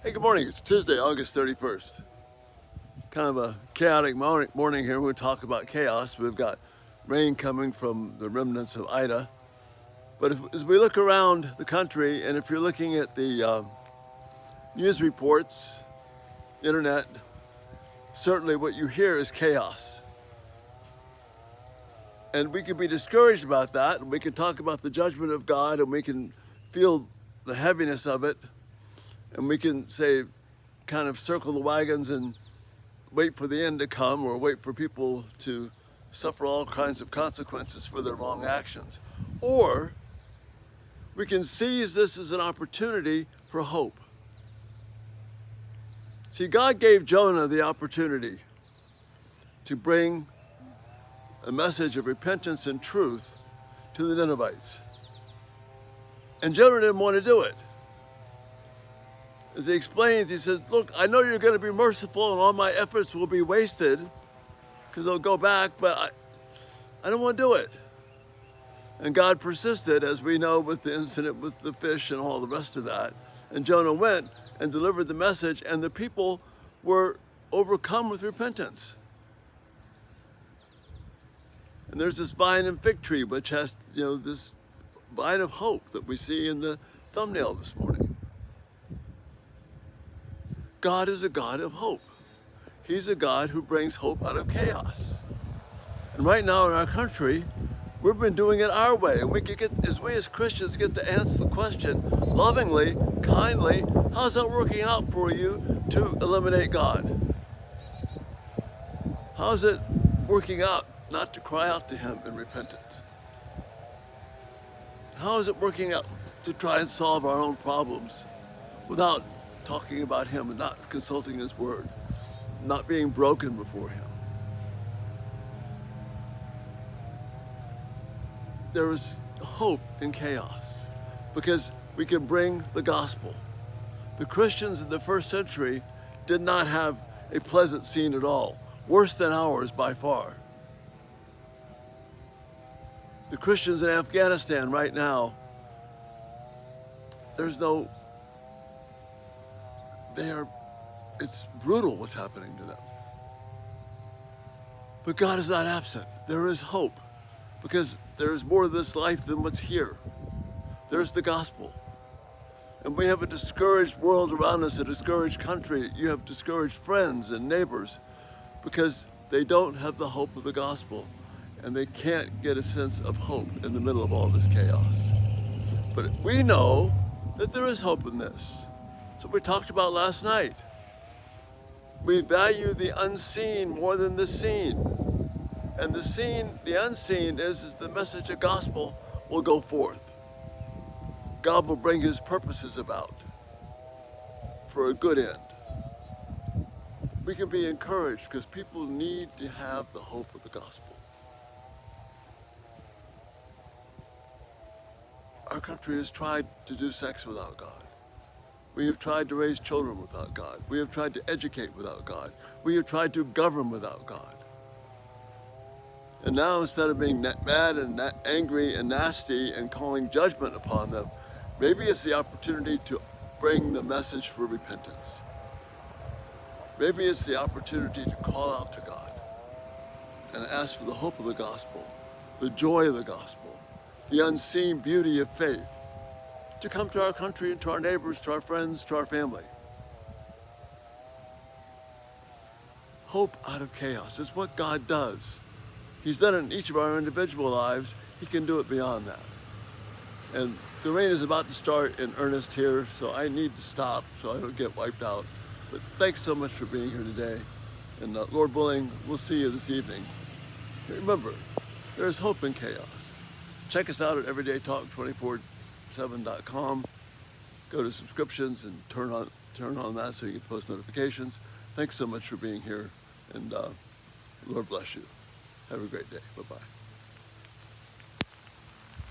Hey, good morning. It's Tuesday, August 31st. Kind of a chaotic morning here. We'll talk about chaos. We've got rain coming from the remnants of Ida. But as we look around the country, and if you're looking at the news reports, internet, certainly what you hear is chaos. And we can be discouraged about that, and we can talk about the judgment of God, and we can feel the heaviness of it, and we can say, kind of circle the wagons and wait for the end to come, or wait for people to suffer all kinds of consequences for their wrong actions. Or we can seize this as an opportunity for hope. See, God gave Jonah the opportunity to bring a message of repentance and truth to the Ninevites. And Jonah didn't want to do it. As he explains, he says, look, I know you're going to be merciful and all my efforts will be wasted because they'll go back, but I don't want to do it. And God persisted, as we know with the incident with the fish and all the rest of that. And Jonah went and delivered the message, and the people were overcome with repentance. And there's this vine and fig tree, which has, this vine of hope that we see in the thumbnail this morning. God is a God of hope. He's a God who brings hope out of chaos. And right now in our country, we've been doing it our way. And we as Christians get to answer the question lovingly, kindly, how's that working out for you to eliminate God? How's it working out not to cry out to Him in repentance? How is it working out to try and solve our own problems without talking about Him and not consulting His Word, not being broken before Him? There is hope in chaos because we can bring the gospel. The Christians in the first century did not have a pleasant scene at all, worse than ours by far. The Christians in Afghanistan right now, it's brutal what's happening to them. But God is not absent. There is hope because there is more of this life than what's here. There's the gospel. And we have a discouraged world around us, a discouraged country. You have discouraged friends and neighbors because they don't have the hope of the gospel and they can't get a sense of hope in the middle of all this chaos. But we know that there is hope in this. So we talked about last night. We value the unseen more than the seen. And the unseen is the message of gospel will go forth. God will bring His purposes about for a good end. We can be encouraged because people need to have the hope of the gospel. Our country has tried to do sex without God. We have tried to raise children without God. We have tried to educate without God. We have tried to govern without God. And now, instead of being mad and angry and nasty and calling judgment upon them, maybe it's the opportunity to bring the message for repentance. Maybe it's the opportunity to call out to God and ask for the hope of the gospel, the joy of the gospel, the unseen beauty of faith, to come to our country and to our neighbors, to our friends, to our family. Hope out of chaos is what God does. He's done it in each of our individual lives. He can do it beyond that. And the rain is about to start in earnest here, so I need to stop so I don't get wiped out. But thanks so much for being here today. And Lord willing, we'll see you this evening. Remember, there's hope in chaos. Check us out at everydaytalk247.com. Go to subscriptions and turn on that so you can post notifications. Thanks so much for being here, and Lord bless you. Have a great day. Bye-bye.